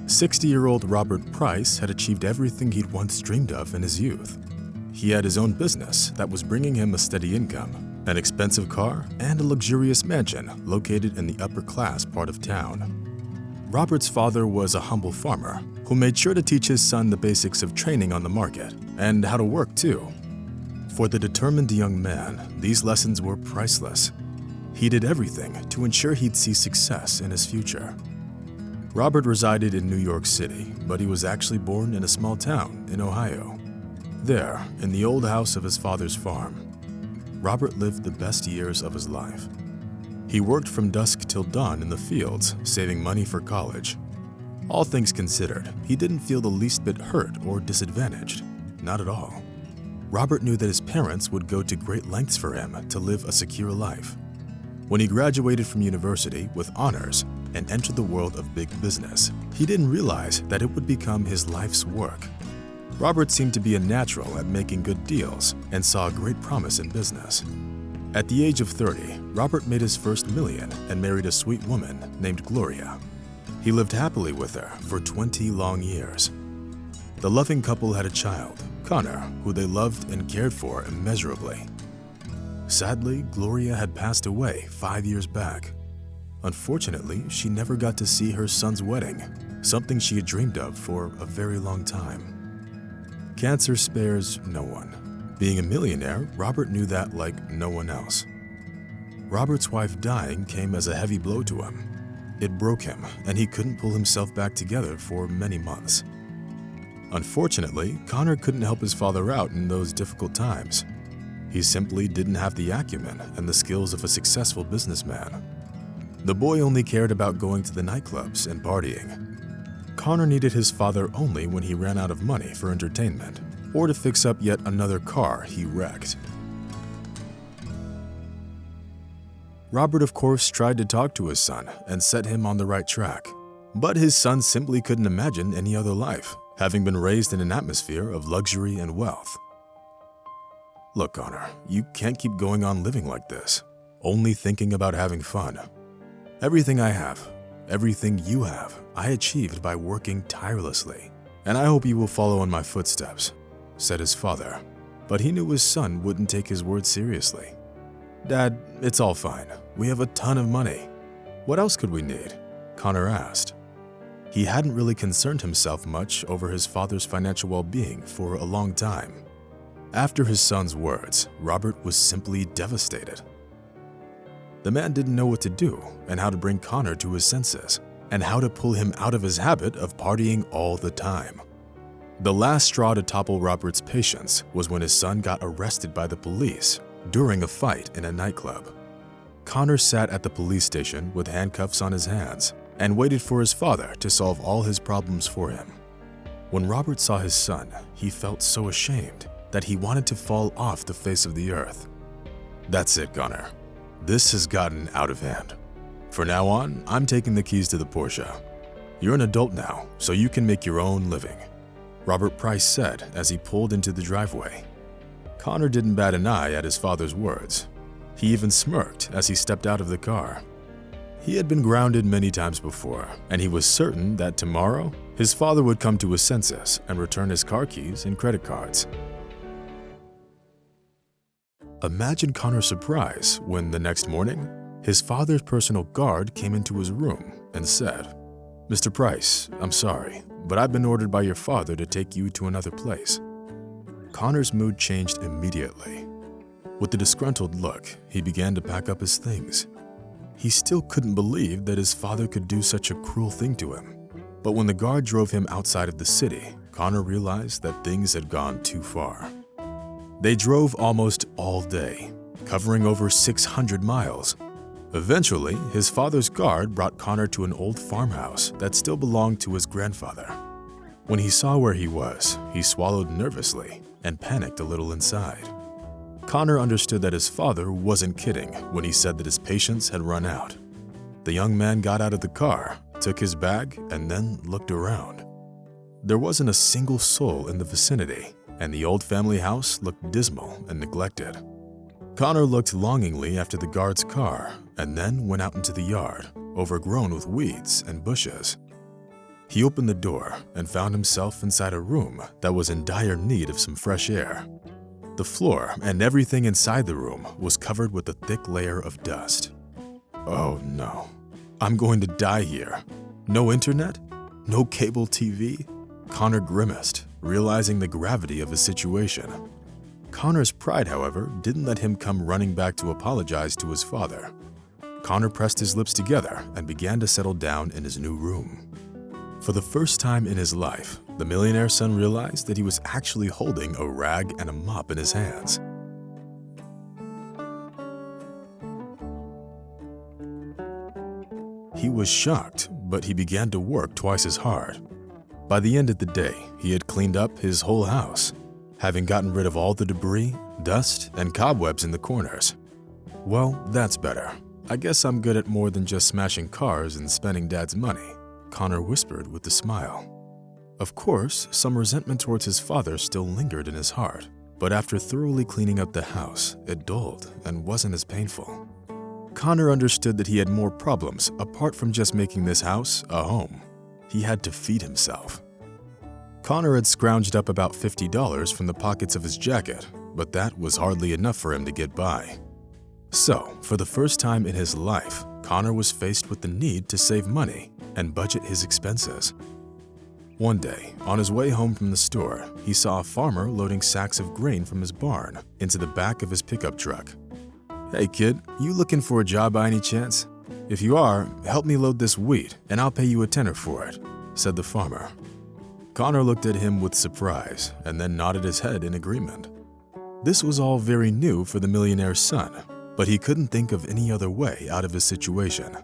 60-year-old Robert Price had achieved everything he'd once dreamed of in his youth. He had his own business that was bringing him a steady income, an expensive car, and a luxurious mansion located in the upper-class part of town. Robert's father was a humble farmer who made sure to teach his son the basics of training on the market and how to work too. For the determined young man, these lessons were priceless. He did everything to ensure he'd see success in his future. Robert resided in New York City, but he was actually born in a small town in Ohio. There, in the old house of his father's farm, Robert lived the best years of his life. He worked from dusk till dawn in the fields, saving money for college. All things considered, he didn't feel the least bit hurt or disadvantaged. Not at all. Robert knew that his parents would go to great lengths for him to live a secure life. When he graduated from university with honors and entered the world of big business, he didn't realize that it would become his life's work. Robert seemed to be a natural at making good deals and saw great promise in business. At the age of 30, Robert made his first million and married a sweet woman named Gloria. He lived happily with her for 20 long years. The loving couple had a child, Connor, who they loved and cared for immeasurably. Sadly, Gloria had passed away 5 years back. Unfortunately, she never got to see her son's wedding, something she had dreamed of for a very long time. Cancer spares no one. Being a millionaire, Robert knew that like no one else. Robert's wife dying came as a heavy blow to him. It broke him, and he couldn't pull himself back together for many months. Unfortunately, Connor couldn't help his father out in those difficult times. He simply didn't have the acumen and the skills of a successful businessman. The boy only cared about going to the nightclubs and partying. Connor needed his father only when he ran out of money for entertainment or to fix up yet another car he wrecked. Robert, of course, tried to talk to his son and set him on the right track, but his son simply couldn't imagine any other life, having been raised in an atmosphere of luxury and wealth. Look, Connor, you can't keep going on living like this, only thinking about having fun. Everything I have, everything you have, I achieved by working tirelessly, and I hope you will follow in my footsteps, said his father, but he knew his son wouldn't take his words seriously. Dad, it's all fine. We have a ton of money. What else could we need? Connor asked. He hadn't really concerned himself much over his father's financial well-being for a long time. After his son's words, Robert was simply devastated. The man didn't know what to do and how to bring Connor to his senses and how to pull him out of his habit of partying all the time. The last straw to topple Robert's patience was when his son got arrested by the police during a fight in a nightclub. Connor sat at the police station with handcuffs on his hands and waited for his father to solve all his problems for him. When Robert saw his son, he felt so ashamed that he wanted to fall off the face of the earth. That's it, Connor. This has gotten out of hand. For now on, I'm taking the keys to the Porsche. You're an adult now, so you can make your own living, Robert Price said as he pulled into the driveway. Connor didn't bat an eye at his father's words. He even smirked as he stepped out of the car. He had been grounded many times before, and he was certain that tomorrow, his father would come to his senses and return his car keys and credit cards. Imagine Connor's surprise when, the next morning, his father's personal guard came into his room and said, "Mr. Price, I'm sorry, but I've been ordered by your father to take you to another place." Connor's mood changed immediately. With a disgruntled look, he began to pack up his things. He still couldn't believe that his father could do such a cruel thing to him. But when the guard drove him outside of the city, Connor realized that things had gone too far. They drove almost all day, covering over 600 miles. Eventually, his father's guard brought Connor to an old farmhouse that still belonged to his grandfather. When he saw where he was, he swallowed nervously and panicked a little inside. Connor understood that his father wasn't kidding when he said that his patience had run out. The young man got out of the car, took his bag, and then looked around. There wasn't a single soul in the vicinity, and the old family house looked dismal and neglected. Connor looked longingly after the guard's car and then went out into the yard, overgrown with weeds and bushes. He opened the door and found himself inside a room that was in dire need of some fresh air. The floor and everything inside the room was covered with a thick layer of dust. Oh no, I'm going to die here. No internet? No cable TV? Connor grimaced, realizing the gravity of his situation. Connor's pride, however, didn't let him come running back to apologize to his father. Connor pressed his lips together and began to settle down in his new room. For the first time in his life, the millionaire son realized that he was actually holding a rag and a mop in his hands. He was shocked, but he began to work twice as hard. By the end of the day, he had cleaned up his whole house, having gotten rid of all the debris, dust, and cobwebs in the corners. Well, that's better. I guess I'm good at more than just smashing cars and spending Dad's money, Connor whispered with a smile. Of course, some resentment towards his father still lingered in his heart, but after thoroughly cleaning up the house, it dulled and wasn't as painful. Connor understood that he had more problems apart from just making this house a home. He had to feed himself. Connor had scrounged up about $50 from the pockets of his jacket, but that was hardly enough for him to get by. So, for the first time in his life, Connor was faced with the need to save money and budget his expenses. One day, on his way home from the store, he saw a farmer loading sacks of grain from his barn into the back of his pickup truck. "Hey kid, you looking for a job by any chance? If you are, help me load this wheat and I'll pay you a tenner for it," said the farmer. Connor looked at him with surprise and then nodded his head in agreement. This was all very new for the millionaire's son, but he couldn't think of any other way out of his situation.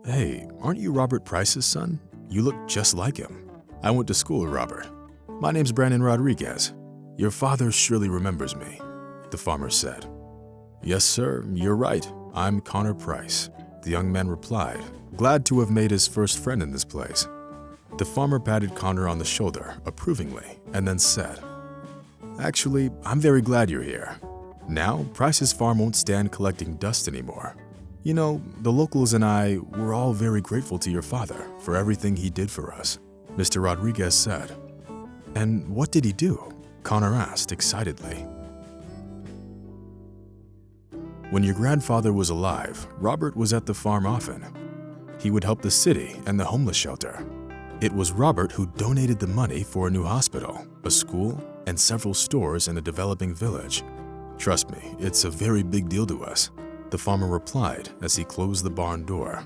"Hey, aren't you Robert Price's son? You look just like him. I went to school with Robert. My name's Brandon Rodriguez. Your father surely remembers me," the farmer said. "Yes, sir, you're right. I'm Connor Price," the young man replied, glad to have made his first friend in this place. The farmer patted Connor on the shoulder approvingly and then said, "Actually, I'm very glad you're here. Now, Price's farm won't stand collecting dust anymore. You know, the locals and I were all very grateful to your father for everything he did for us," Mr. Rodriguez said. "And what did he do?" Connor asked excitedly. When your grandfather was alive, Robert was at the farm often. He would help the city and the homeless shelter. It was Robert who donated the money for a new hospital, a school, and several stores in a developing village. "Trust me, it's a very big deal to us," the farmer replied as he closed the barn door.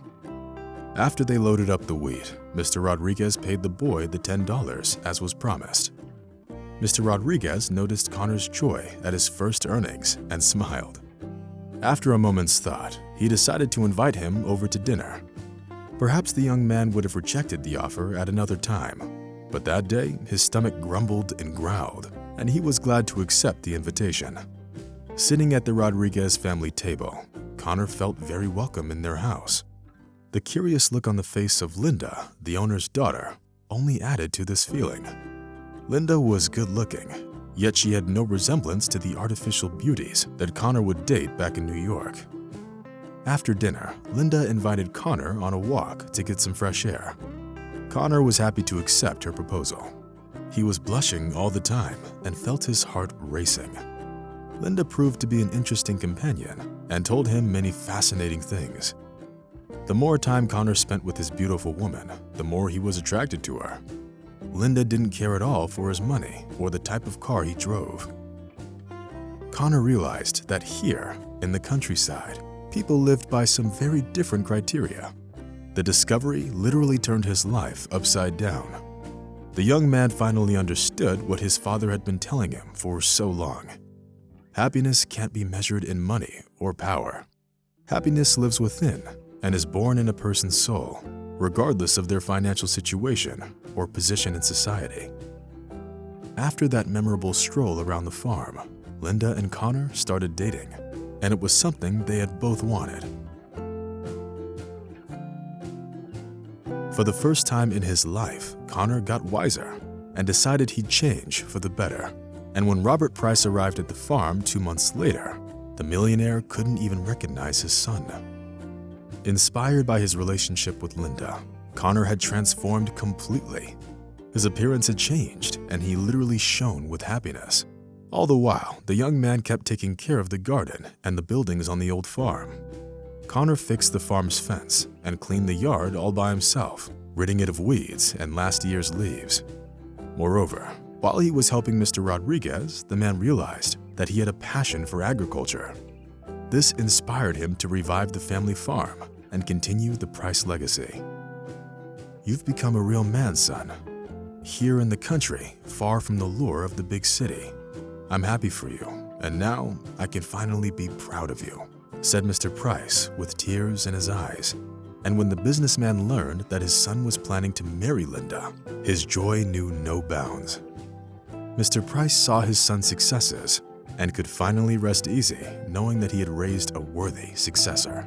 After they loaded up the wheat, Mr. Rodriguez paid the boy the $10 as was promised. Mr. Rodriguez noticed Connor's joy at his first earnings and smiled. After a moment's thought, he decided to invite him over to dinner. Perhaps the young man would have rejected the offer at another time, but that day his stomach grumbled and growled, and he was glad to accept the invitation. Sitting at the Rodriguez family table, Connor felt very welcome in their house. The curious look on the face of Linda, the owner's daughter, only added to this feeling. Linda was good-looking, yet she had no resemblance to the artificial beauties that Connor would date back in New York. After dinner, Linda invited Connor on a walk to get some fresh air. Connor was happy to accept her proposal. He was blushing all the time and felt his heart racing. Linda proved to be an interesting companion and told him many fascinating things. The more time Connor spent with his beautiful woman, the more he was attracted to her. Linda didn't care at all for his money or the type of car he drove. Connor realized that here, in the countryside, people lived by some very different criteria. The discovery literally turned his life upside down. The young man finally understood what his father had been telling him for so long. Happiness can't be measured in money or power. Happiness lives within and is born in a person's soul, regardless of their financial situation or position in society. After that memorable stroll around the farm, Linda and Connor started dating, and it was something they had both wanted. For the first time in his life, Connor got wiser and decided he'd change for the better. And when Robert Price arrived at the farm 2 months later, the millionaire couldn't even recognize his son. Inspired by his relationship with Linda, Connor had transformed completely. His appearance had changed, and he literally shone with happiness. All the while, the young man kept taking care of the garden and the buildings on the old farm. Connor fixed the farm's fence and cleaned the yard all by himself, ridding it of weeds and last year's leaves. Moreover, while he was helping Mr. Rodriguez, the man realized that he had a passion for agriculture. This inspired him to revive the family farm and continue the Price legacy. You've become a real man, son. Here in the country, far from the lure of the big city. I'm happy for you, and now I can finally be proud of you, said Mr. Price with tears in his eyes. And when the businessman learned that his son was planning to marry Linda, his joy knew no bounds. Mr. Price saw his son's successes and could finally rest easy knowing that he had raised a worthy successor.